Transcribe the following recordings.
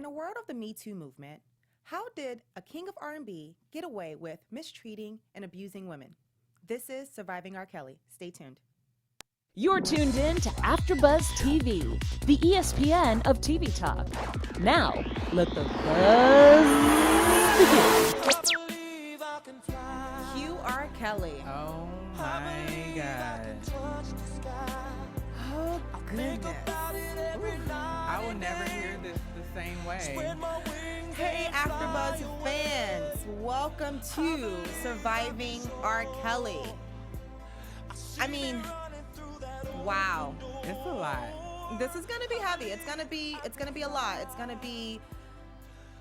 a world of the Me Too movement, how did a king of R&B get away with mistreating and abusing women? This is Surviving R. Kelly. Stay tuned. You're tuned in to AfterBuzz TV, the ESPN of TV talk. Now, let the buzz begin. Q. R. Kelly. Oh my God. Oh, goodness. I will never hear this the same way. Hey, AfterBuzz fans. Welcome to Surviving R. Kelly. I mean, wow. It's a lot. This is going to be heavy. It's going to be a lot. It's going to be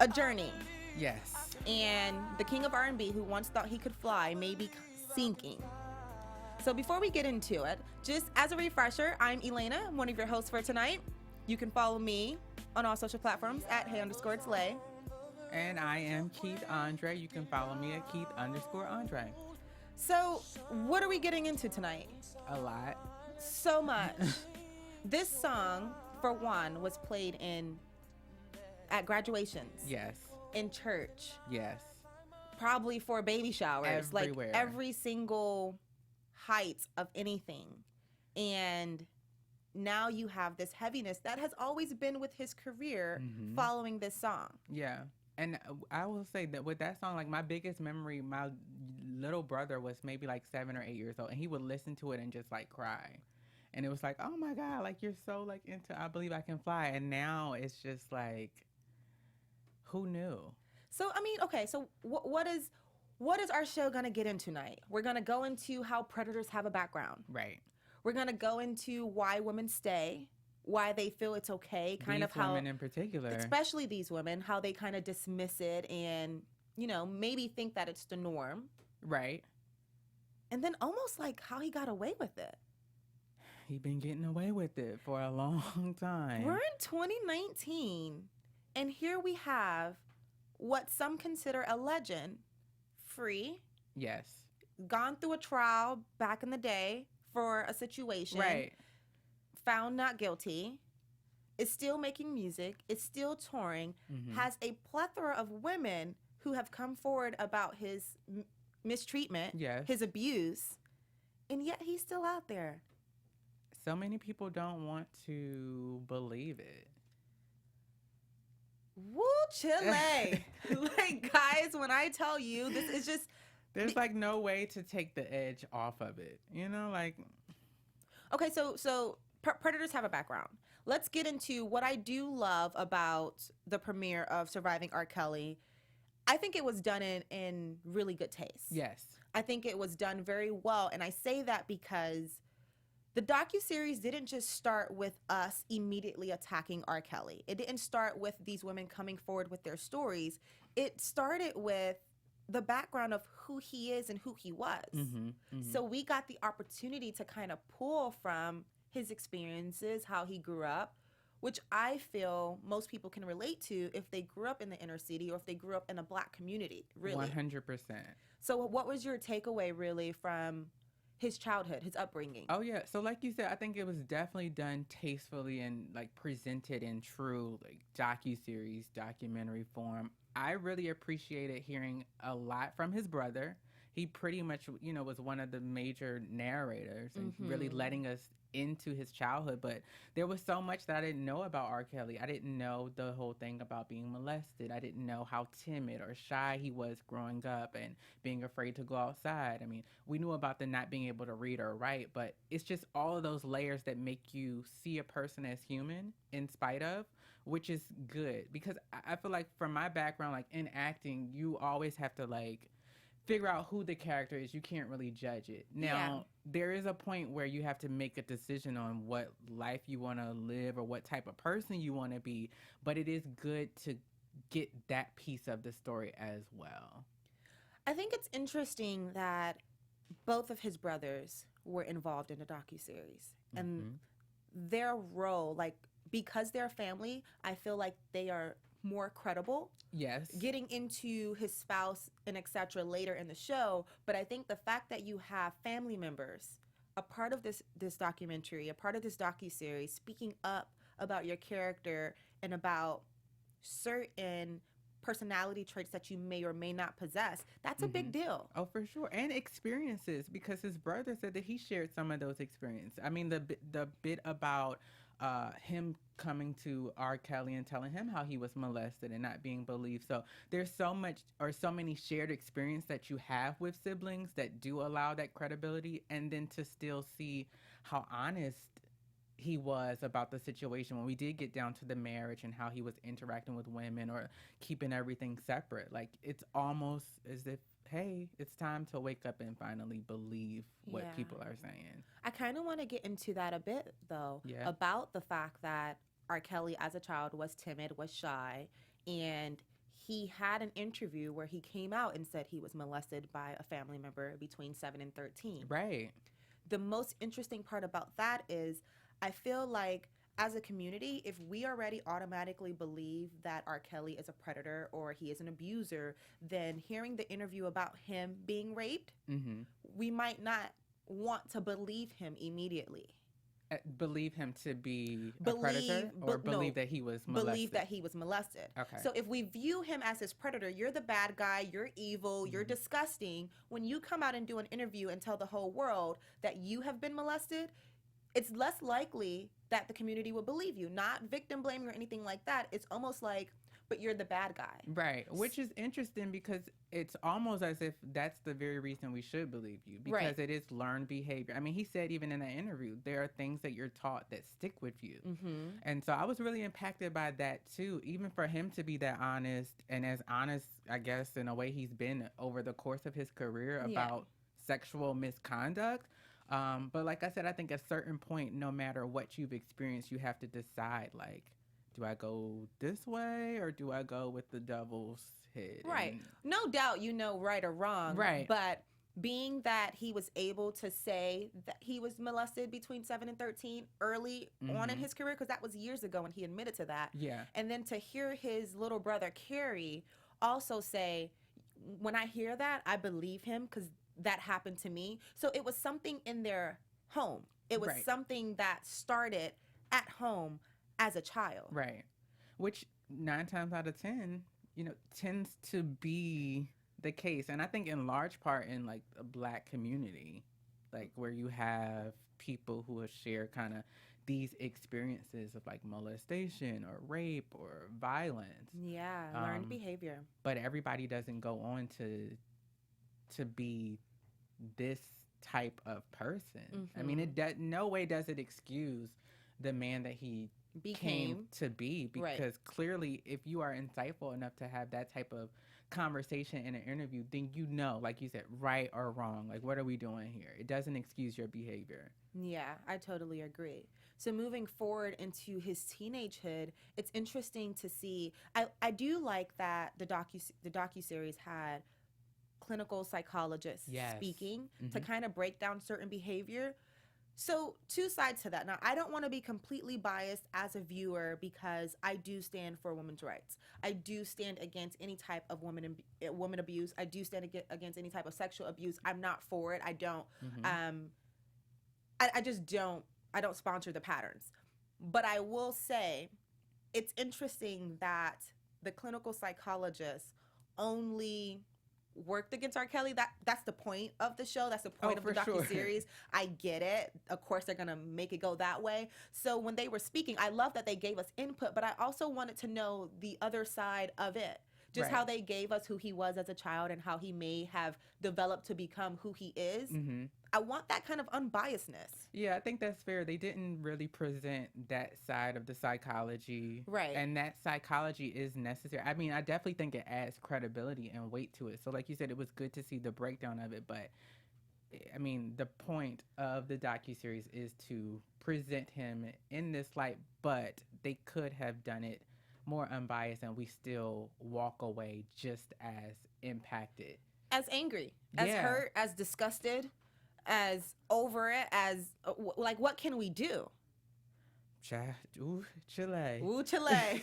a journey. Yes. And the king of R&B, who once thought he could fly, may be sinking. So before we get into it, just as a refresher, I'm Elayna, one of your hosts for tonight. You can follow me on all social platforms at hey_it's_lay. And I am Keith Andre. You can follow me at Keith_Andre. So what are we getting into tonight? A lot. So much. This song, for one, was played at graduations. Yes. In church. Yes. Probably for baby showers. Everywhere. Like every single height of anything. And now you have this heaviness that has always been with his career following this song. Yeah. And I will say that with that song, like my biggest memory, my little brother was maybe like 7 or 8 years old, and he would listen to it and just like cry. And it was like, oh my God, like you're so like into I Believe I Can Fly. And now it's just like, who knew? So, I mean, okay, so what is our show going to get into tonight? We're going to go into how predators have a background. Right. We're going to go into why women stay, why they feel it's okay, kind these of how women in particular, especially these women, how they kind of dismiss it and, you know, maybe think that it's the norm. Right. And then almost like how he got away with it. He been getting away with it for a long time. We're in 2019, and here we have what some consider a legend, free. Yes. Gone through a trial back in the day for a situation. Right. Found not guilty. Is still making music. Is still touring. Has a plethora of women who have come forward about his mistreatment, yes, his abuse, and yet he's still out there. So many people don't want to believe it. Woo, Chile. Like, guys, when I tell you, this is just... There's, like, no way to take the edge off of it. You know, like... Okay, so predators have a background. Let's get into what I do love about the premiere of Surviving R. Kelly. I think it was done in really good taste. Yes. I think it was done very well, and I say that because the docu-series didn't just start with us immediately attacking R. Kelly. It didn't start with these women coming forward with their stories. It started with the background of who he is and who he was. So we got the opportunity to kind of pull from his experiences, how he grew up, which I feel most people can relate to if they grew up in the inner city or if they grew up in a Black community, really. 100%. So what was your takeaway, really, from his childhood, his upbringing? Oh, yeah. So like you said, I think it was definitely done tastefully and like presented in true like docu-series, documentary form. I really appreciated hearing a lot from his brother. He pretty much, you know, was one of the major narrators and really letting us into his childhood. But there was so much that I didn't know about R. Kelly. I didn't know the whole thing about being molested. I didn't know how timid or shy he was growing up and being afraid to go outside. I mean, we knew about the not being able to read or write, but it's just all of those layers that make you see a person as human in spite of, which is good. Because I feel like from my background, like in acting, you always have to like figure out who the character is. You can't really judge it. Now, there is a point where you have to make a decision on what life you want to live or what type of person you want to be, but it is good to get that piece of the story as well. I think it's interesting that both of his brothers were involved in the docuseries, and their role, like, because they're family, I feel like they are more credible. Yes. Getting into his spouse and etc. later in the show, but I think the fact that you have family members a part of this documentary, a part of this docu-series, speaking up about your character and about certain personality traits that you may or may not possess, that's a big deal. Oh, for sure. And experiences, because his brother said that he shared some of those experiences. I mean, the bit about him coming to R. Kelly and telling him how he was molested and not being believed. So there's so much or so many shared experience that you have with siblings that do allow that credibility, and then to still see how honest he was about the situation when we did get down to the marriage and how he was interacting with women or keeping everything separate. Like, it's almost as if, hey, it's time to wake up and finally believe what people are saying. I kind of want to get into that a bit, though, about the fact that R. Kelly as a child was timid, was shy, and he had an interview where he came out and said he was molested by a family member between 7 and 13. Right. The most interesting part about that is I feel like as a community, if we already automatically believe that R. Kelly is a predator or he is an abuser, then hearing the interview about him being raped, we might not want to believe him immediately. Believe him to be a predator, or believe that he was molested? Believe that he was molested. Okay. So if we view him as his predator, you're the bad guy, you're evil, you're disgusting. When you come out and do an interview and tell the whole world that you have been molested, it's less likely that the community will believe you. Not victim blaming or anything like that. It's almost like, but you're the bad guy. Right. Which is interesting because it's almost as if that's the very reason we should believe you, because it is learned behavior. I mean, he said even in that interview, there are things that you're taught that stick with you. And so I was really impacted by that too, even for him to be that honest, and as honest, I guess, in a way he's been over the course of his career about sexual misconduct. But like I said, I think at a certain point, no matter what you've experienced, you have to decide, like, do I go this way or do I go with the devil's head? Right. And no doubt you know right or wrong. Right. But being that he was able to say that he was molested between 7 and 13 early on in his career, because that was years ago and he admitted to that. Yeah. And then to hear his little brother, Carrie, also say, when I hear that, I believe him because that happened to me. So it was something in their home. It was something that started at home as a child. Right. Which 9 times out of 10, tends to be the case. And I think in large part in like the Black community, like where you have people who have shared kind of these experiences of like molestation or rape or violence. Yeah, learned behavior. But everybody doesn't go on to be this type of person. I mean, no way does it excuse the man that he came to be, because clearly if you are insightful enough to have that type of conversation in an interview, then like you said, right or wrong, like what are we doing here? It doesn't excuse your behavior. Yeah, I totally agree. So moving forward into his teenagehood, it's interesting to see. I do like that the docu-series had clinical psychologists speaking to kind of break down certain behavior. So 2 sides to that. Now, I don't want to be completely biased as a viewer because I do stand for women's rights. I do stand against any type of woman abuse. I do stand against any type of sexual abuse. I'm not for it. I don't. I just don't. I don't sponsor the patterns. But I will say it's interesting that the clinical psychologists only worked against R. Kelly. That's the point of the show. That's the point of the docu-series. Sure. I get it. Of course, they're going to make it go that way. So when they were speaking, I love that they gave us input, but I also wanted to know the other side of it. Just how they gave us who he was as a child and how he may have developed to become who he is. I want that kind of unbiasedness. Yeah, I think that's fair. They didn't really present that side of the psychology. Right. And that psychology is necessary. I mean, I definitely think it adds credibility and weight to it. So like you said, it was good to see the breakdown of it. But, I mean, the point of the docuseries is to present him in this light, but they could have done it more unbiased and we still walk away just as impacted. As angry, as hurt, as disgusted, as over it, as like, what can we do? Ooh, Chile. Ooh, Chile.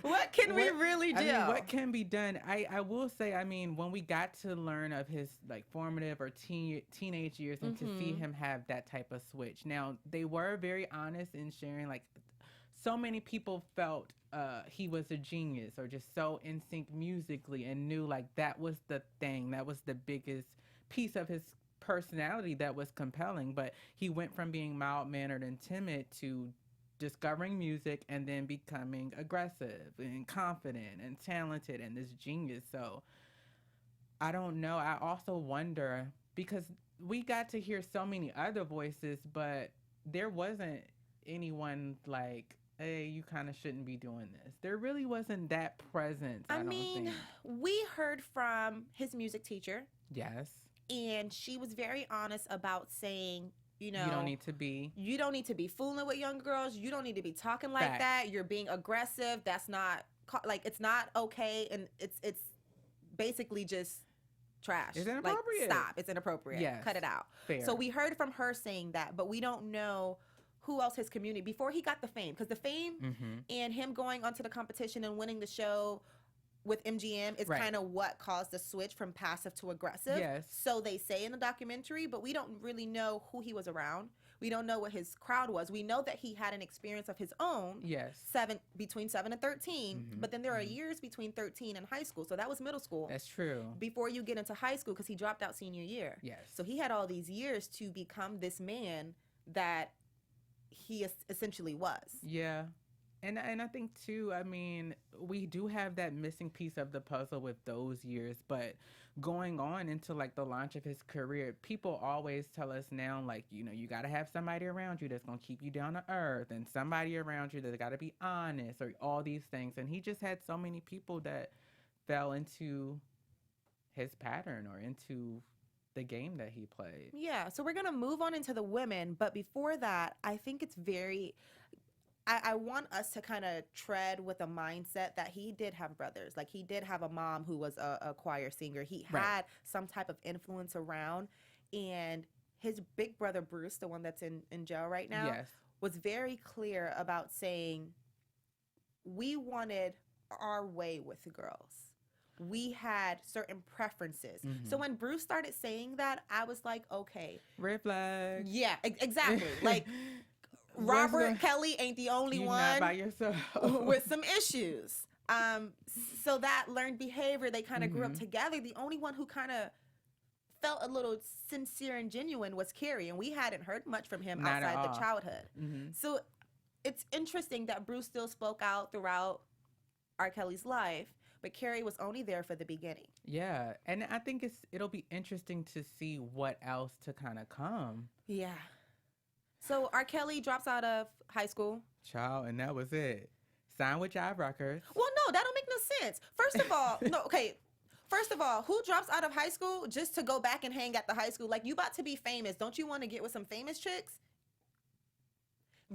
What can we really do? I mean, what can be done? I will say, I mean, when we got to learn of his like formative or teenage years and to see him have that type of switch. Now, they were very honest in sharing like so many people felt he was a genius or just so in sync musically and knew like that was the thing, that was the biggest piece of his personality that was compelling. But he went from being mild-mannered and timid to discovering music and then becoming aggressive and confident and talented and this genius. So I don't know. I also wonder, because we got to hear so many other voices, but there wasn't anyone like, hey, you kind of shouldn't be doing this. There really wasn't that presence. I mean, don't think. We heard from his music teacher. Yes. And she was very honest about saying, you know, you don't need to be fooling with young girls. You don't need to be talking like Facts. that. You're being aggressive. That's not like, it's not okay. And it's basically just trash. It's inappropriate. Like, stop. It's inappropriate. Yes. Cut it out. Fair. So we heard from her saying that, but we don't know who else his community, before he got the fame, because the fame and him going onto the competition and winning the show with MGM is kind of what caused the switch from passive to aggressive. Yes. So they say in the documentary, but we don't really know who he was around. We don't know what his crowd was. We know that he had an experience of his own. Yes. Between 7 and 13. But then there are years between 13 and high school. So that was middle school. That's true. Before you get into high school, because he dropped out senior year. Yes. So he had all these years to become this man that he essentially was. Yeah. And I think too, I mean, we do have that missing piece of the puzzle with those years, but going on into like the launch of his career, people always tell us now, like, you know, you got to have somebody around you that's going to keep you down to earth, and somebody around you that's got to be honest, or all these things. And he just had so many people that fell into his pattern or into the game that he played. Yeah. So we're going to move on into the women. But before that, I think it's I want us to kind of tread with a mindset that he did have brothers. Like, he did have a mom who was a choir singer. He had some type of influence around. And his big brother, Bruce, the one that's in jail right now, was very clear about saying, we wanted our way with the girls. We had certain preferences. So when Bruce started saying that, I was like, okay. Red flag. Yeah, exactly. Like, Robert Kelly ain't the only one not by yourself. with some issues. So that learned behavior, they kind of grew up together. The only one who kind of felt a little sincere and genuine was Carrie, and we hadn't heard much from him outside the childhood. So it's interesting that Bruce still spoke out throughout R. Kelly's life, but Carrie was only there for the beginning. Yeah, and I think it'll be interesting to see what else to kind of come. Yeah. So R. Kelly drops out of high school. Child, and that was it. Signed with Jive Records. Well, no, that don't make no sense. First of all, First of all, who drops out of high school just to go back and hang at the high school? Like, you about to be famous. Don't you want to get with some famous chicks?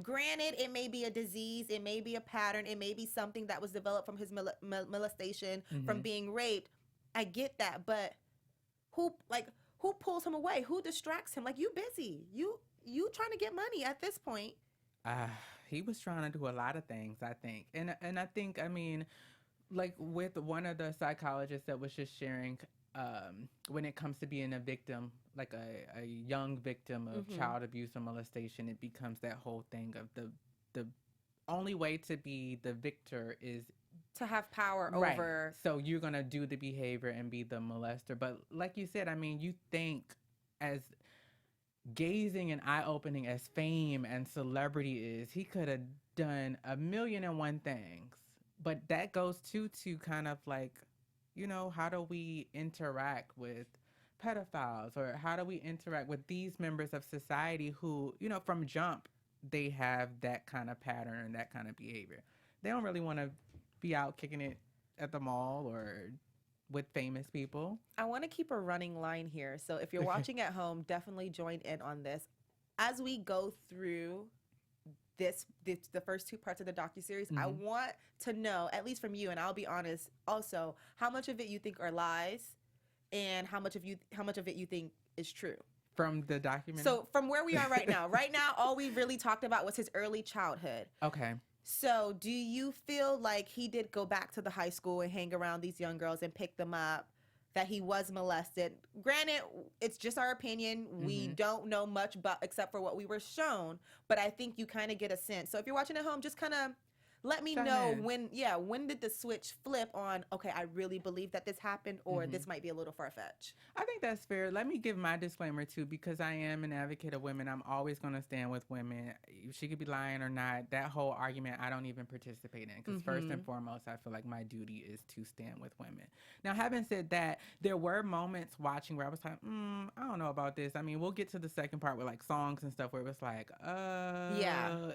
Granted, it may be a disease. It may be a pattern. It may be something that was developed from his molestation, from being raped. I get that. But who pulls him away? Who distracts him? Like, you busy. You trying to get money at this point. He was trying to do a lot of things, I think. And I think, I mean, like with one of the psychologists that was just sharing, when it comes to being a victim, like a young victim of child abuse or molestation, it becomes that whole thing of the only way to be the victor is to have power over. So you're going to do the behavior and be the molester. But like you said, I mean, you think as gazing and eye-opening as fame and celebrity is, he could have done 1,000,001 things. But that goes to kind of like, you know, how do we interact with pedophiles, or how do we interact with these members of society who, you know, from jump, they have that kind of pattern and that kind of behavior. They don't really want to be out kicking it at the mall or with famous people. I want to keep a running line here. So if you're watching at home, definitely join in on this. As we go through the first two parts of the docu-series, I want to know, at least from you, and I'll be honest also, how much of it you think are lies and how much of it you think is true. From the documentary? So from where we are right now, all we really talked about was his early childhood. Okay. So do you feel like he did go back to the high school and hang around these young girls and pick them up, that he was molested. Granted, it's just our opinion. We don't know much about except for what we were shown, but I think you kind of get a sense. So if you're watching at home, just kind of let me know when did the switch flip on, okay, I really believe that this happened, or this might be a little far-fetched. I think that's fair. Let me give my disclaimer too, because I am an advocate of women. I'm always going to stand with women. She could be lying or not. That whole argument, I don't even participate in, because first and foremost, I feel like my duty is to stand with women. Now, having said that, there were moments watching where I was like, I don't know about this. I mean, we'll get to the second part with like songs and stuff where it was like,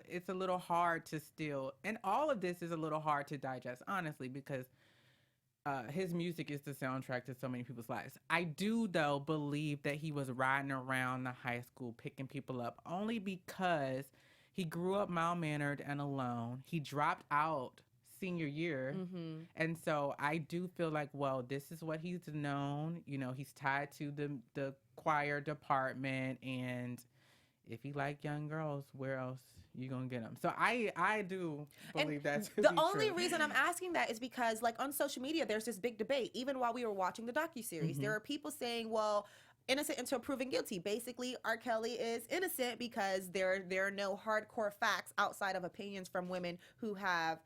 it's a little hard to still, and all of this is a little hard to digest, honestly, because his music is the soundtrack to so many people's lives. I do, though, believe that he was riding around the high school picking people up only because he grew up mild-mannered and alone. He dropped out senior year. And so I do feel like, well, this is what he's known. You know, he's tied to the choir department, and if he like young girls, where else you gonna get them? So I do believe that's the only reason I'm asking that is because, like, on social media, there's this big debate. Even while we were watching the docu-series, there are people saying, well, innocent until proven guilty. Basically, R. Kelly is innocent because there are no hardcore facts outside of opinions from women who have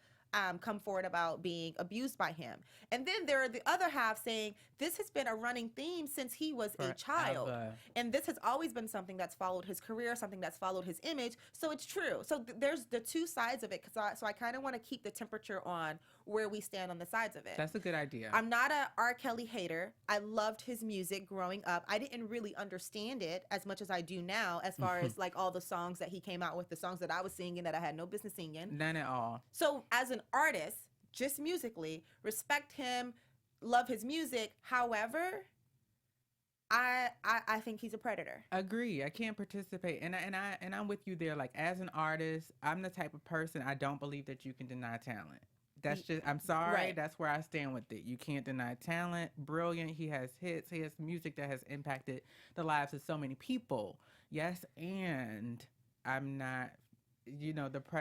come forward about being abused by him. And then there are the other half saying this has been a running theme since he was a child. And this has always been something that's followed his career, something that's followed his image. So it's true. So there's the two sides of it. So I kind of want to keep the temperature on where we stand on the sides of it. That's a good idea. I'm not a R. Kelly hater. I loved his music growing up. I didn't really understand it as much as I do now, as far as like all the songs that he came out with, the songs that I was singing that I had no business singing. None at all. So as an artist, just musically, respect him, love his music. However, I think he's a predator. Agree. I can't participate, and I'm with you there. Like, as an artist, I'm the type of person, I don't believe that you can deny talent. That's just, I'm sorry, Right. That's where I stand with it. You can't deny talent. Brilliant. He has hits. He has music that has impacted the lives of so many people. Yes, and I'm not,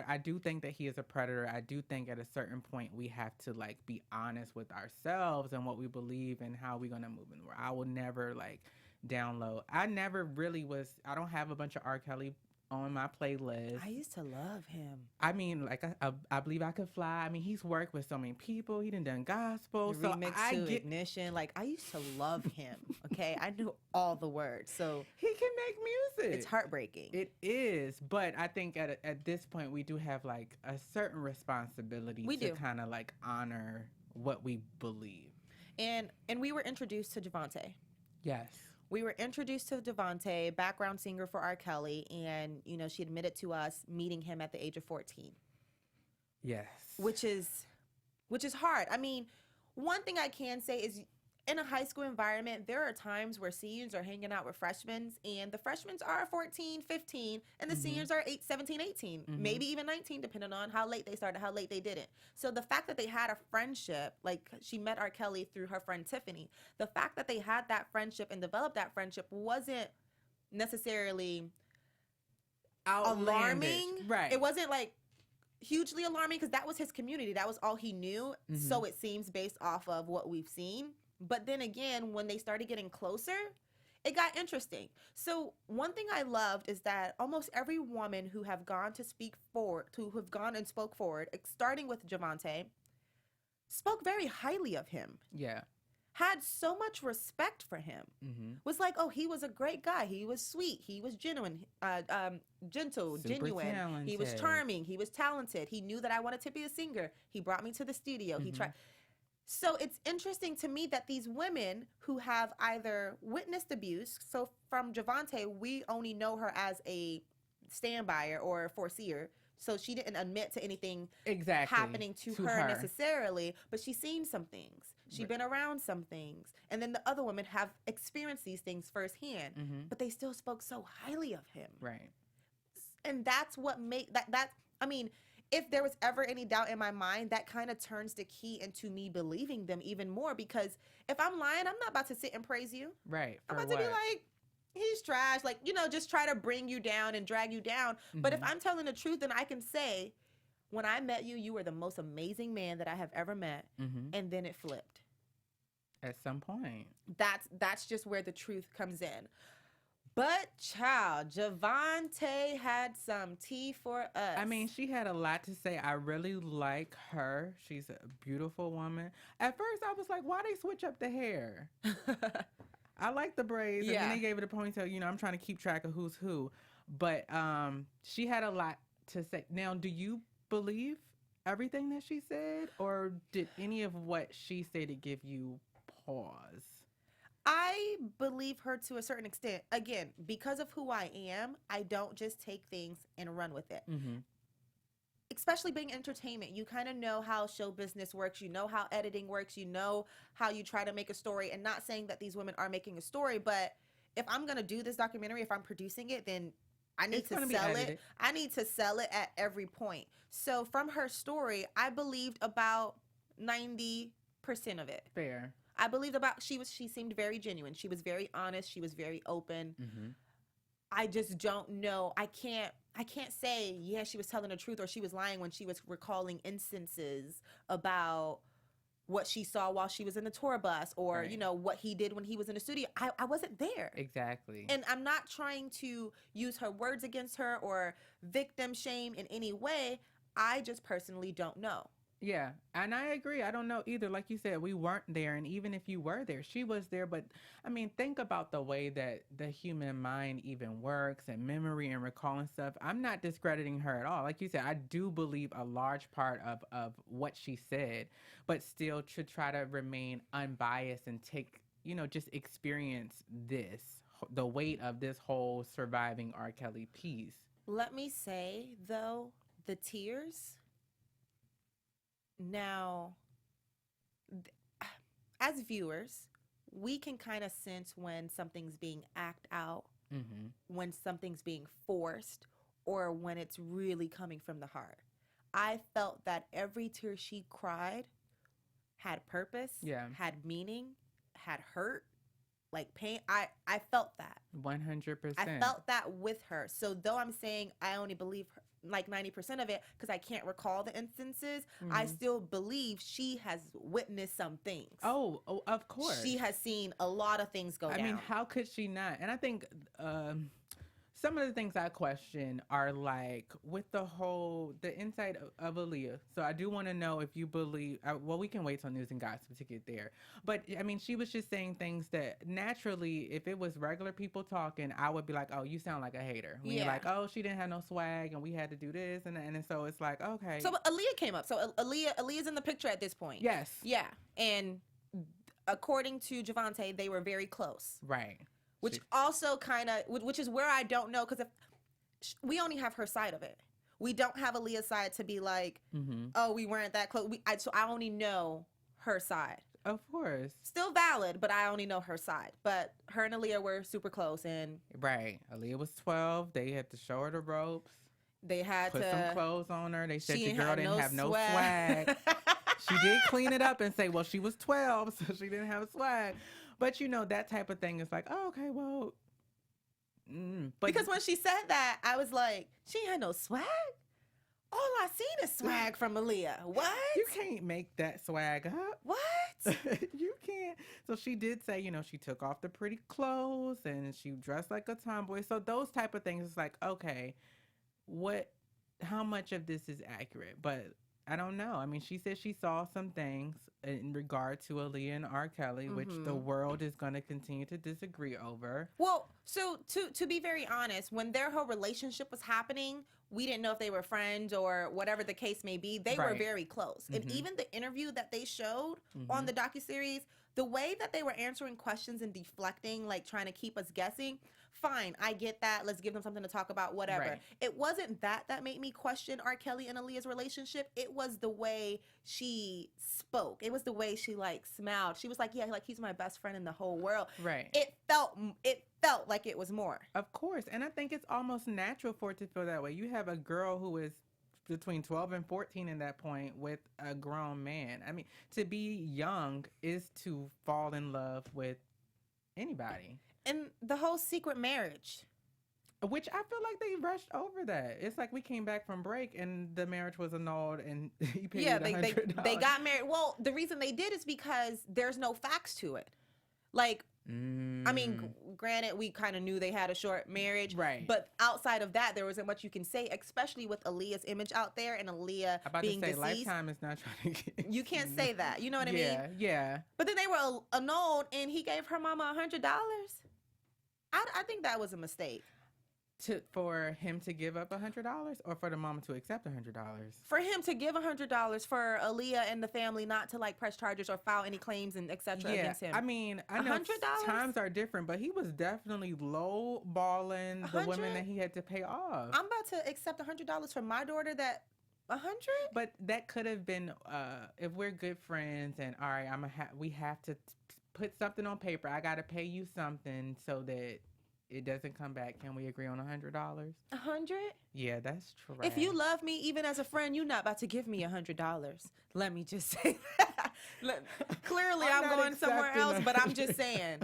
I do think that he is a predator. I do think at a certain point we have to, like, be honest with ourselves and what we believe and how we're going to move in the world. I will never, like, download. I don't have a bunch of R. Kelly on my playlist. I used to love him. I mean, like, I Believe I Could Fly. I mean, he's worked with so many people. He done gospel. The so remix to Ignition. Like, I used to love him. Okay, I knew all the words. So he can make music. it's heartbreaking. It is, but I think at this point we do have, like, a certain responsibility to kind of, like, honor what we believe. And we were introduced to Javante. Yes. We were introduced to Javante, background singer for R. Kelly, and, she admitted to us meeting him at the age of 14. Yes. Which is hard. I mean, one thing I can say is, in a high school environment, there are times where seniors are hanging out with freshmen, and the freshmen are 14, 15, and the seniors are 17, 18, maybe even 19, depending on how late they started, how late they didn't. So the fact that they had a friendship, like, she met R. Kelly through her friend Tiffany, the fact that they had that friendship and developed that friendship wasn't necessarily alarming. Right. It wasn't, like, hugely alarming, because that was his community. That was all he knew. So it seems, based off of what we've seen. But then again, when they started getting closer, it got interesting. So one thing I loved is that almost every woman who have gone and spoke forward, starting with Javante, spoke very highly of him. Yeah. Had so much respect for him. Was like, oh, he was a great guy. He was sweet. He was gentle, Super genuine. talented. He was charming. He was talented. He knew that I wanted to be a singer. He brought me to the studio. He tried. So it's interesting to me that these women who have either witnessed abuse, so from Javante, we only know her as a standby or a foreseer, so she didn't admit to anything happening to her necessarily, but she's seen some things. She's been around some things. And then the other women have experienced these things firsthand, but they still spoke so highly of him. Right. And that's what I mean, if there was ever any doubt in my mind, that kind of turns the key into me believing them even more, because if I'm lying, I'm not about to sit and praise you. Right. I'm about to be like, he's trash. Like, just try to bring you down and drag you down. But if I'm telling the truth, then I can say, when I met you, you were the most amazing man that I have ever met. And then it flipped. At some point. That's just where the truth comes in. But child, Javante had some tea for us. I mean, she had a lot to say. I really like her. She's a beautiful woman. At first, I was like, why they switch up the hair? I like the braids. And then they gave it a ponytail. You know, I'm trying to keep track of who's who. But she had a lot to say. Now, do you believe everything that she said? Or did any of what she said to give you pause? I believe her to a certain extent. Again, because of who I am, I don't just take things and run with it. Mm-hmm. Especially being entertainment, you kind of know how show business works. You know how editing works. You know how you try to make a story. And not saying that these women are making a story, but if I'm going to do this documentary, if I'm producing it, then I need to sell it. I need to sell it at every point. So from her story, I believed about 90% of it. Fair. I believed she seemed very genuine. She was very honest. She was very open. Mm-hmm. I just don't know. I can't say, yeah, she was telling the truth or she was lying when she was recalling instances about what she saw while she was in the tour bus or, right. you know, what he did when he was in the studio. I wasn't there. Exactly. And I'm not trying to use her words against her or victim shame in any way. I just personally don't know. Yeah, and I agree. I don't know either. Like you said, we weren't there. And even if you were there, she was there. But I mean, think about the way that the human mind even works and memory and recalling stuff. I'm not discrediting her at all. Like you said, I do believe a large part of what she said, but still to try to remain unbiased and take, you know, just experience the weight of this whole surviving R. Kelly piece. Let me say, though, the tears... Now, as viewers, we can kind of sense when something's being acted out, mm-hmm. when something's being forced, or when it's really coming from the heart. I felt that every tear she cried had purpose, had meaning, had hurt, like pain. I felt that. 100%. I felt that with her. So though I'm saying I only believe her, like 90% of it, because I can't recall the instances, mm-hmm. I still believe she has witnessed some things. Oh, of course. She has seen a lot of things go down. I mean, how could she not? And I think some of the things I question are like with the insight of Aaliyah. So I do want to know if you believe, well, we can wait till news and gossip to get there. But I mean, she was just saying things that naturally, if it was regular people talking, I would be like, oh, you sound like a hater. When you're like, oh, she didn't have no swag and we had to do this. And so it's like, okay. So Aaliyah came up. So Aaliyah's in the picture at this point. Yes. Yeah. And according to Javante, they were very close. Right. Which also kind of, which is where I don't know, because if we only have her side of it, we don't have Aaliyah's side to be like, mm-hmm. oh, we weren't that close. So I only know her side. Of course, still valid, but I only know her side. But her and Aaliyah were super close, and right, Aaliyah was 12. They had to show her the ropes. They had put to some clothes on her. They said the girl didn't have no swag. She did clean it up and say, well, she was 12, so she didn't have swag. But, you know, that type of thing is like, oh, okay, well. But because when she said that, I was like, she had no swag? All I seen is swag from Aaliyah. What? You can't make that swag up. What? You can't. So she did say, you know, she took off the pretty clothes and she dressed like a tomboy. So those type of things, it's like, okay, how much of this is accurate? But I don't know. I mean, she said she saw some things in regard to Aaliyah and R. Kelly, which the world is going to continue to disagree over. Well, so to be very honest, when their whole relationship was happening, we didn't know if they were friends or whatever the case may be. They were very close. And even the interview that they showed on the docuseries, the way that they were answering questions and deflecting, like trying to keep us guessing, fine, I get that. Let's give them something to talk about, whatever. Right. It wasn't that made me question R. Kelly and Aaliyah's relationship. It was the way she spoke. It was the way she like smiled. She was like, yeah, like he's my best friend in the whole world. Right. It felt like it was more. Of course. And I think it's almost natural for it to feel that way. You have a girl who is between 12 and 14 in that point with a grown man. I mean, to be young is to fall in love with anybody. And the whole secret marriage. Which I feel like they rushed over that. It's like we came back from break and the marriage was annulled and he paid $100. They got married. Well, the reason they did is because there's no facts to it. Like, I mean, granted, we kind of knew they had a short marriage, right? But outside of that, there wasn't much you can say, especially with Aaliyah's image out there and Aaliyah being deceased. Lifetime is not trying to get. You can't say that. You know what I mean? Yeah. But then they were annulled, and he gave her mama $100. I think that was a mistake. For him to give up $100, or for the mama to accept $100? For him to give $100, for Aaliyah and the family not to like press charges or file any claims and etc. against him. I mean, I know $100? Times are different, but he was definitely low balling the women that he had to pay off. I'm about to accept $100 from my daughter. That 100? But that could have been if we're good friends and all right, we have to put something on paper. I got to pay you something so that it doesn't come back. Can we agree on $100? 100? Yeah, that's true. If you love me, even as a friend, you're not about to give me $100. Let me just say that. Clearly, I'm going somewhere else, but I'm just saying.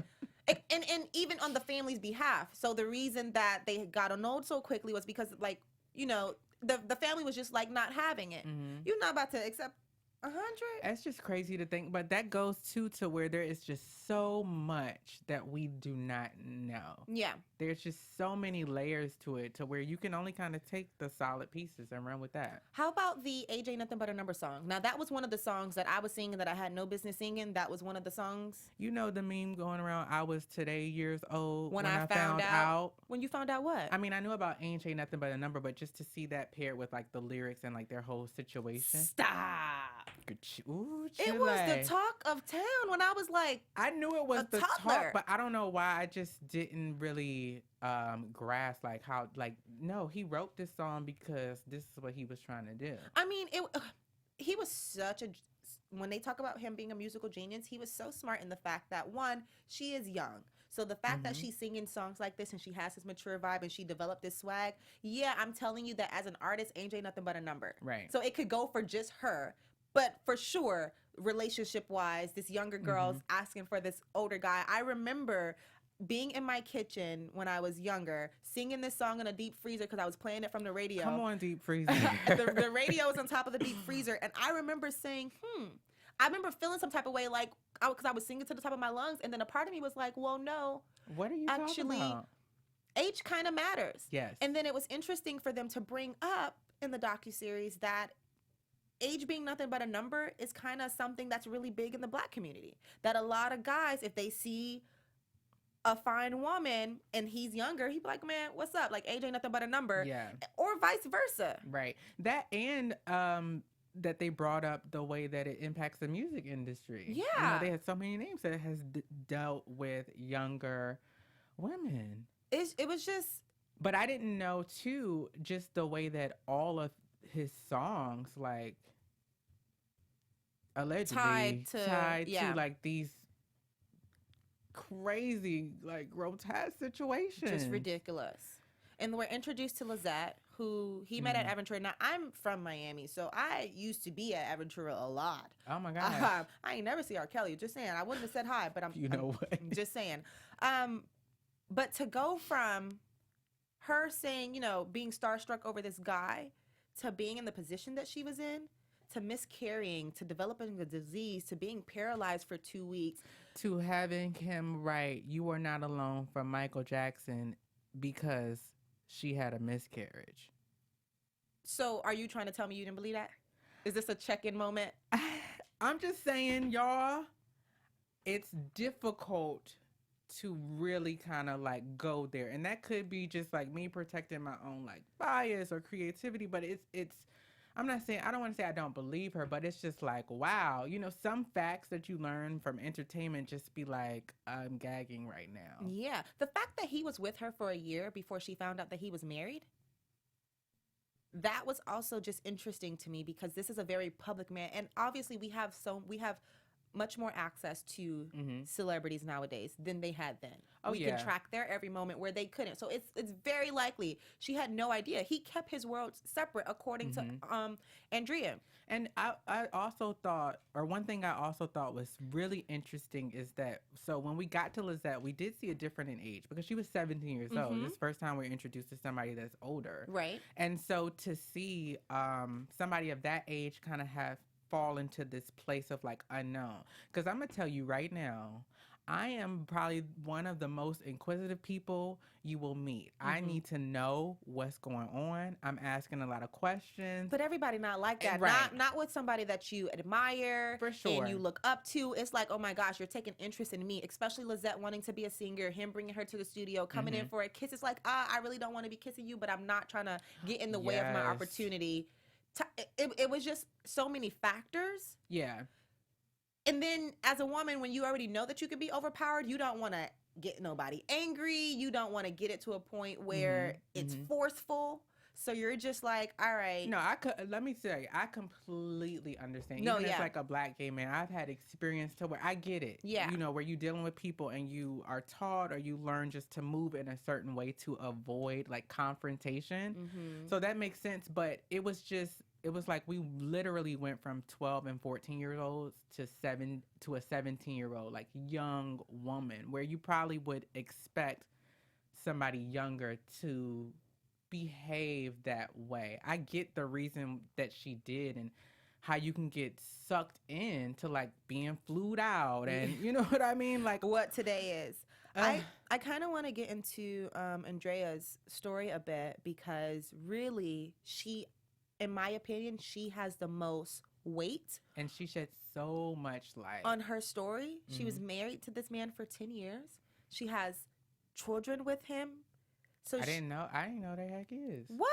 And even on the family's behalf. So the reason that they got annulled so quickly was because, like, you know, the family was just like not having it. Mm-hmm. You're not about to accept 100. That's just crazy to think, but that goes to where there is just so much that we do not know. Yeah, there's just so many layers to it, to where you can only kind of take the solid pieces and run with that. How about the Age Ain't Nothing But a Number song? Now that was one of the songs that I was singing that I had no business singing. That was one of the songs. You know the meme going around, I was today years old when I found out. When you found out what? I mean, I knew about Age Ain't Nothing But a Number, but just to see that paired with like the lyrics and like their whole situation. Stop. Ooh, it was the talk of town when I was like, I knew it was the toddler. Talk, but I don't know why I just didn't really grasp like how, like, no, he wrote this song because this is what he was trying to do. I mean, he was such a, when they talk about him being a musical genius, he was so smart in the fact that, one, she is young. So the fact that she's singing songs like this and she has this mature vibe and she developed this swag, yeah, I'm telling you that as an artist, Age Ain't Nothing But a Number. Right. So it could go for just her. But for sure, relationship-wise, this younger girl's asking for this older guy. I remember being in my kitchen when I was younger, singing this song in a deep freezer because I was playing it from the radio. Come on, deep freezer. the radio was on top of the deep freezer. And I remember saying, I remember feeling some type of way, like, because I was singing to the top of my lungs. And then a part of me was like, well, no. What are you talking about? Age kind of matters. Yes. And then it was interesting for them to bring up in the docuseries that age being nothing but a number is kind of something that's really big in the Black community. That a lot of guys, if they see a fine woman and he's younger, he'd be like, man, what's up? Like, age ain't nothing but a number. Yeah. Or vice versa. Right. That and that they brought up the way that it impacts the music industry. Yeah. You know, they had so many names that has dealt with younger women. It was just... But I didn't know, too, just the way that all of his songs, like, allegedly tied to like these crazy, like, grotesque situations. Just ridiculous. And we're introduced to Lizette, who he met at Aventura. Now, I'm from Miami, so I used to be at Aventura a lot. Oh, my God. I ain't never see R. Kelly. Just saying. I wouldn't have said hi, but I'm just saying. But to go from her saying, you know, being starstruck over this guy to being in the position that she was in, to miscarrying, to developing a disease, to being paralyzed for 2 weeks. To having him write, "You Are Not Alone" from Michael Jackson because she had a miscarriage. So are you trying to tell me you didn't believe that? Is this a check-in moment? I'm just saying, y'all, it's difficult to really kind of like go there. And that could be just like me protecting my own like bias or creativity, but it's I'm not saying, I don't want to say I don't believe her, but it's just like, wow, you know, some facts that you learn from entertainment just be like, I'm gagging right now. Yeah. The fact that he was with her for a year before she found out that he was married, that was also just interesting to me because this is a very public man. And obviously we have much more access to celebrities nowadays than they had then. Oh, we can track their every moment where they couldn't. So it's very likely she had no idea. He kept his world separate, according to Andrea. And I also thought, or one thing I also thought was really interesting is that, so when we got to Lizette, we did see a difference in age because she was 17 years old. This is the first time we're introduced to somebody that's older. Right. And so to see somebody of that age kind of have fall into this place of like unknown. Because I'm going to tell you right now, I am probably one of the most inquisitive people you will meet. I need to know what's going on. I'm asking a lot of questions. But everybody not like that. Right. Not with somebody that you admire. For sure. And you look up to. It's like, oh my gosh, you're taking interest in me. Especially Lizette wanting to be a singer, him bringing her to the studio, coming in for a kiss. It's like, I really don't want to be kissing you, but I'm not trying to get in the way of my opportunity. It was just so many factors. Yeah. And then as a woman, when you already know that you could be overpowered, you don't want to get nobody angry. You don't want to get it to a point where it's forceful. So you're just like, all right. No, let me say, I completely understand. No, Even as like a black gay man, I've had experience to where I get it. Yeah. You know, where you're dealing with people and you are taught or you learn just to move in a certain way to avoid like confrontation. So that makes sense. But it was like we literally went from 12 and 14 years old to a 17-year-old, like young woman, where you probably would expect somebody younger to behave that way. I get the reason that she did and how you can get sucked into like being flued out and you know what I mean? Like what today is. I kind of want to get into Andrea's story a bit because really in my opinion, she has the most weight. And she sheds so much light on her story. She was married to this man for 10 years. She has children with him. So I didn't know they had kids. What?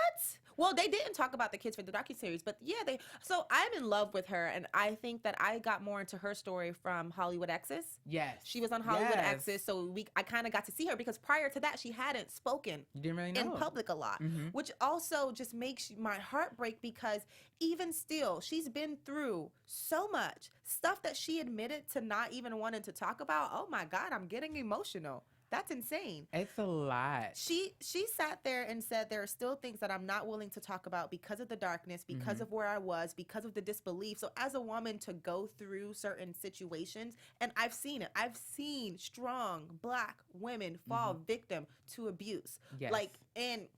Well, they didn't talk about the kids for the docu-series, but yeah, so I'm in love with her, and I think that I got more into her story from Hollywood Exes. Yes. She was on Hollywood Exes, so I kind of got to see her because prior to that, she hadn't spoken you didn't really know in public a lot, which also just makes my heart break because even still, she's been through so much stuff that she admitted to not even wanting to talk about. Oh my God, I'm getting emotional. That's insane. It's a lot. She sat there and said there are still things that I'm not willing to talk about because of the darkness, because of where I was, because of the disbelief. So as a woman to go through certain situations, and I've seen it. I've seen strong black women fall victim to abuse. Yes. Like and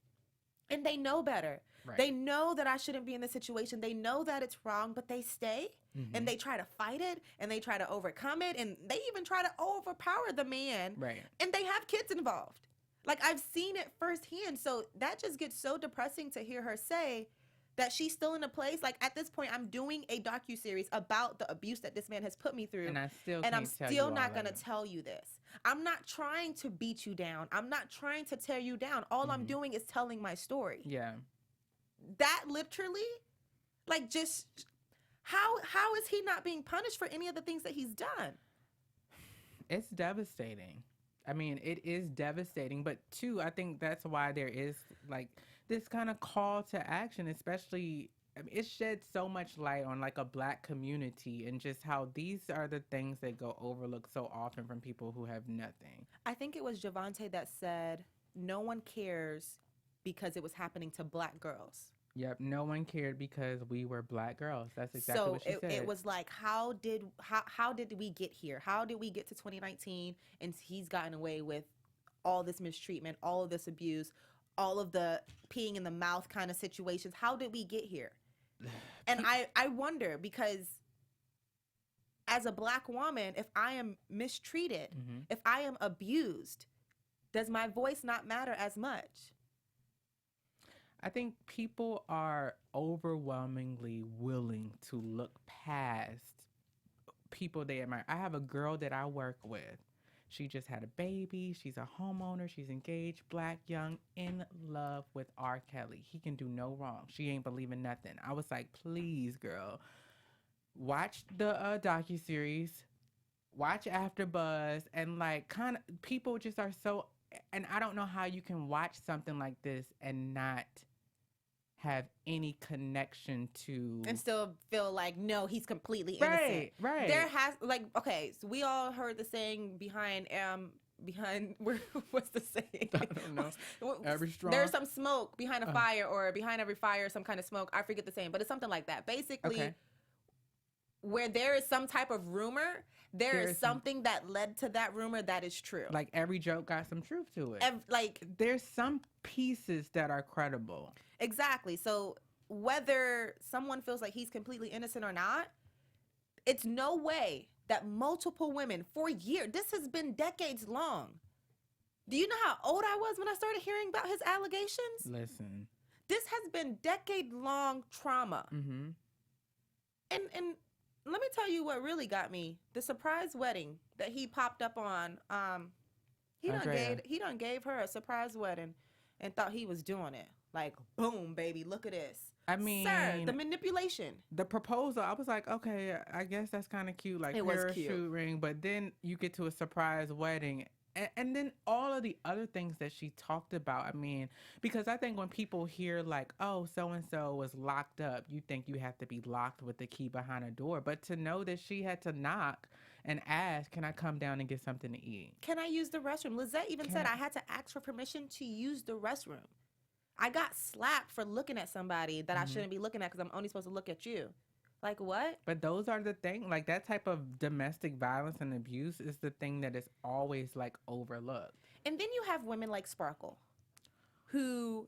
they know better. Right. They know that I shouldn't be in this situation. They know that it's wrong, but they stay and they try to fight it and they try to overcome it and they even try to overpower the man. Right. And they have kids involved. Like I've seen it firsthand. So that just gets so depressing to hear her say that she's still in a place. Like at this point, I'm doing a docu-series about the abuse that this man has put me through. And I'm still not going to tell you this. I'm not trying to beat you down. I'm not trying to tear you down. All I'm doing is telling my story. Yeah. That literally, like just, how is he not being punished for any of the things that he's done? It's devastating. I mean, it is devastating, but too, I think that's why there is like this kind of call to action, especially, I mean, it sheds so much light on like a black community and just how these are the things that go overlooked so often from people who have nothing. I think it was Javante that said, no one cares because it was happening to black girls. Yep, no one cared because we were black girls. That's exactly what she said. So it was like, how did we get here? How did we get to 2019 and he's gotten away with all this mistreatment, all of this abuse, all of the peeing in the mouth kind of situations? How did we get here? And I wonder because as a black woman, if I am mistreated, if I am abused, does my voice not matter as much? I think people are overwhelmingly willing to look past people they admire. I have a girl that I work with. She just had a baby. She's a homeowner. She's engaged, black, young, in love with R. Kelly. He can do no wrong. She ain't believing nothing. I was like, please, girl, watch the docu-series, watch AfterBuzz, and like kind of people just are so, and I don't know how you can watch something like this and not have any connection to and still feel like, no, he's completely innocent. Right. There has, like, okay, so we all heard the saying behind what's the saying? I don't know. Every strong. There's some smoke behind a fire, or behind every fire, some kind of smoke. I forget the saying, but it's something like that. Basically, where there is some type of rumor, there is something that led to that rumor that is true. Like every joke got some truth to it. Like there's some pieces that are credible. Exactly. So whether someone feels like he's completely innocent or not, it's no way that multiple women for years, this has been decades long. Do you know how old I was when I started hearing about his allegations? Listen. This has been decade-long trauma. Mm-hmm. And let me tell you what really got me. The surprise wedding that he popped up on. He done gave her a surprise wedding and thought he was doing it. Like, boom, baby, look at this. I mean, sir, the manipulation. The proposal, I was like, okay, I guess that's kind of cute. Like, it was parachute cute. ring. But then you get to a surprise wedding. And then all of the other things that she talked about, I mean, because I think when people hear like, oh, so-and-so was locked up, you think you have to be locked with the key behind a door. But to know that she had to knock and ask, can I come down and get something to eat? Can I use the restroom? Lizette even said I had to ask for permission to use the restroom. I got slapped for looking at somebody that I shouldn't be looking at because I'm only supposed to look at you. Like, what? But those are the things, like that type of domestic violence and abuse is the thing that is always like overlooked. And then you have women like Sparkle, who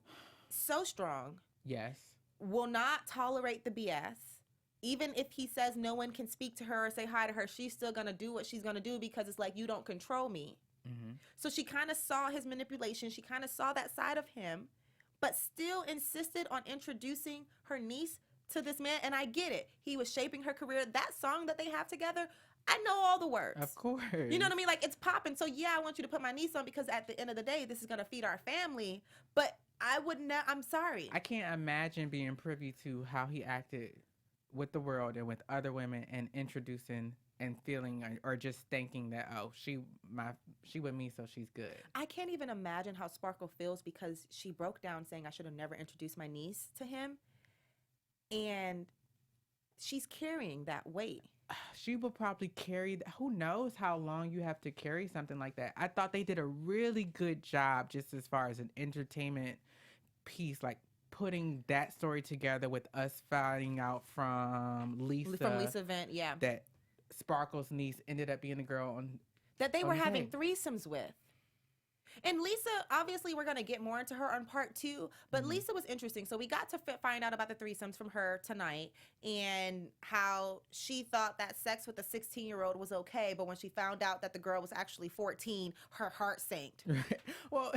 so strong. Yes. Will not tolerate the BS. Even if he says no one can speak to her or say hi to her, she's still going to do what she's going to do because it's like, you don't control me. Mm-hmm. So she kind of saw his manipulation. She kind of saw that side of him, but still insisted on introducing her niece to this man. And I get it. He was shaping her career. That song that they have together, I know all the words. Of course. You know what I mean? Like, it's popping. So yeah, I want you to put my niece on because at the end of the day, this is going to feed our family. But I would not, I'm sorry. I can't imagine being privy to how he acted with the world and with other women and introducing and feeling or just thinking that, oh, she with me, so she's good. I can't even imagine how Sparkle feels because she broke down saying I should have never introduced my niece to him. And she's carrying that weight. She will probably carry, who knows how long you have to carry something like that. I thought they did a really good job just as far as an entertainment piece, like putting that story together with us finding out from Lisa Vent, yeah, that Sparkle's niece ended up being the girl on that they were having threesomes with. And Lisa, obviously, we're going to get more into her on part 2, but Lisa was interesting. So we got to find out about the threesomes from her tonight and how she thought that sex with a 16-year-old was okay, but when she found out that the girl was actually 14, her heart sank. Well,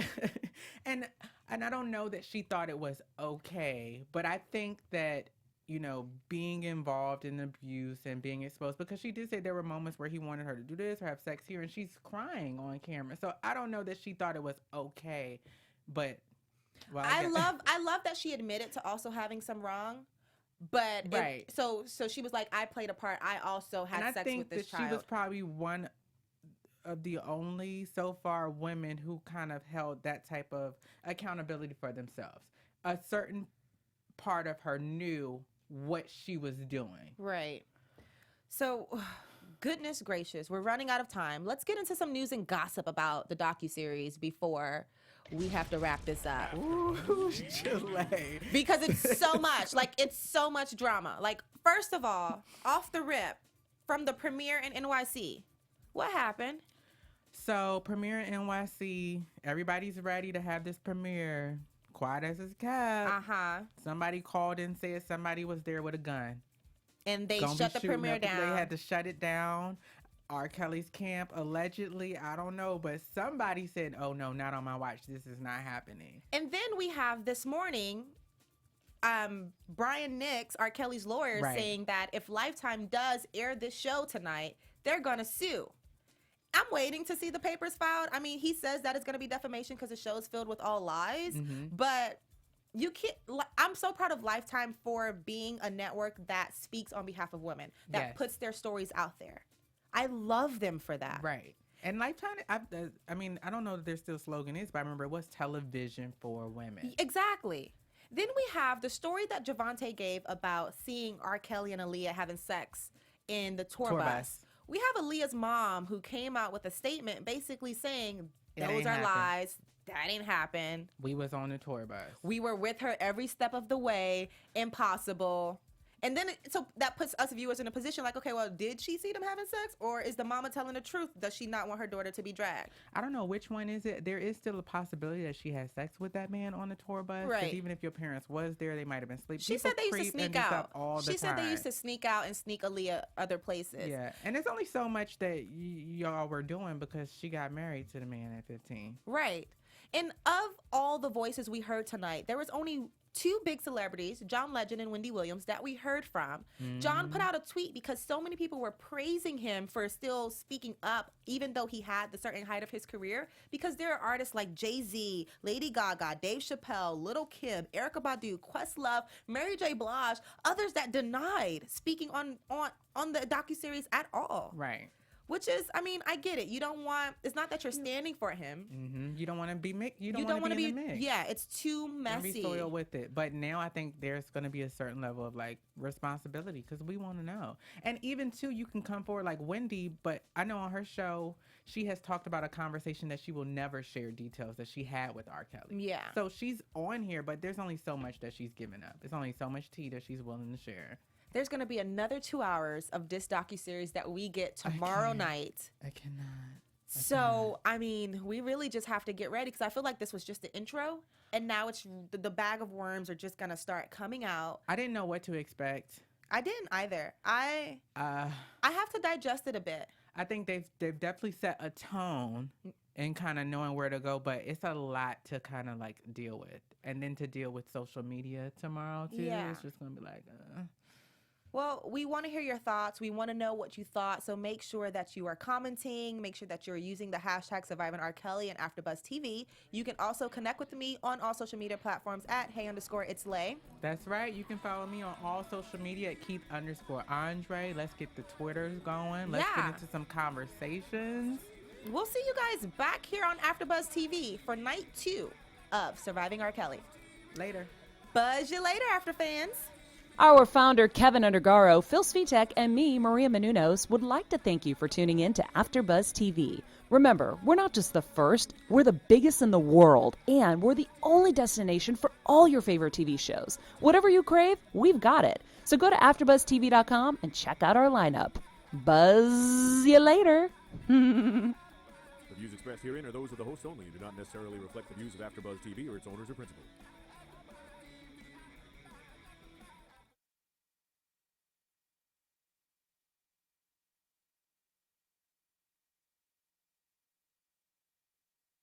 and I don't know that she thought it was okay, but I think that, you know, being involved in abuse and being exposed, because she did say there were moments where he wanted her to do this or have sex here, and she's crying on camera. So I don't know that she thought it was okay, but well, I love that she admitted to also having some wrong, but right. So she was like, I played a part. I also had sex with this child. She was probably one of the only so far women who kind of held that type of accountability for themselves. A certain part of her knew what she was doing. Right. So, goodness gracious, we're running out of time. Let's get into some news and gossip about the docu-series before we have to wrap this up. Ooh, Chile. Because it's so much. Like, it's so much drama. Like, first of all, off the rip, from the premiere in NYC, what happened? So, premiere in NYC, everybody's ready to have this premiere. Quiet as it's kept. Somebody called and said somebody was there with a gun. And they shut the premiere down. They had to shut it down. R. Kelly's camp, allegedly, I don't know, but somebody said, oh no, not on my watch. This is not happening. And then we have this morning, Brian Nix, R. Kelly's lawyer, saying that if Lifetime does air this show tonight, they're going to sue. I'm waiting to see the papers filed. I mean, he says that it's going to be defamation because the show is filled with all lies. But you can't. I'm so proud of Lifetime for being a network that speaks on behalf of women, that puts their stories out there. I love them for that. Right. And Lifetime, I mean, I don't know that their still slogan is, but I remember it was television for women. Exactly. Then we have the story that Javante gave about seeing R. Kelly and Aaliyah having sex in the tour bus. We have Aaliyah's mom who came out with a statement basically saying those are lies. That ain't happen. We was on the tour bus. We were with her every step of the way. Impossible. And then, so that puts us viewers in a position like, okay, well, did she see them having sex? Or is the mama telling the truth? Does she not want her daughter to be dragged? I don't know which one is it. There is still a possibility that she had sex with that man on the tour bus. Right. Because even if your parents was there, they might have been sleeping. She said they used to sneak out. She said they used to sneak out and sneak Aaliyah other places. Yeah. And there's only so much that y'all were doing because she got married to the man at 15. Right. And of all the voices we heard tonight, there was only two big celebrities, John Legend and Wendy Williams, that we heard from. John put out a tweet because so many people were praising him for still speaking up, even though he had the certain height of his career, because there are artists like Jay-Z, Lady Gaga, Dave Chappelle, Lil' Kim, Erykah Badu, Questlove, Mary J. Blige, others that denied speaking on the docuseries at all. Right. Which is, I mean, I get it. You don't want, it's not that you're standing for him. Mm-hmm. You don't want to be mixed. You don't want to be in the mix. Yeah, it's too messy. Be soiled with it. But now I think there's going to be a certain level of like responsibility because we want to know. And even too, you can come forward like Wendy, but I know on her show, she has talked about a conversation that she will never share details that she had with R. Kelly. Yeah. So she's on here, but there's only so much that she's given up. There's only so much tea that she's willing to share. There's going to be another 2 hours of this docuseries that we get tomorrow night. I cannot. So, I mean, we really just have to get ready because I feel like this was just the intro. And now it's the bag of worms are just going to start coming out. I didn't know what to expect. I didn't either. I have to digest it a bit. I think they've definitely set a tone and kind of knowing where to go, but it's a lot to kind of like deal with. And then to deal with social media tomorrow, too. Yeah. It's just going to be like, Well, we want to hear your thoughts. We want to know what you thought. So make sure that you are commenting. Make sure that you're using the hashtag Surviving R. Kelly and AfterBuzz TV. You can also connect with me on all social media platforms at hey_it's_lay. That's right. You can follow me on all social media at Keith_Andre. Let's get the Twitters going. Let's get into some conversations. We'll see you guys back here on AfterBuzz TV for night 2 of Surviving R. Kelly. Later. Buzz you later, After fans. Our founder, Kevin Undergaro, Phil Svitek, and me, Maria Menounos, would like to thank you for tuning in to AfterBuzz TV. Remember, we're not just the first, we're the biggest in the world, and we're the only destination for all your favorite TV shows. Whatever you crave, we've got it. So go to AfterBuzzTV.com and check out our lineup. Buzz you later. The views expressed herein are those of the hosts only and do not necessarily reflect the views of AfterBuzz TV or its owners or principals.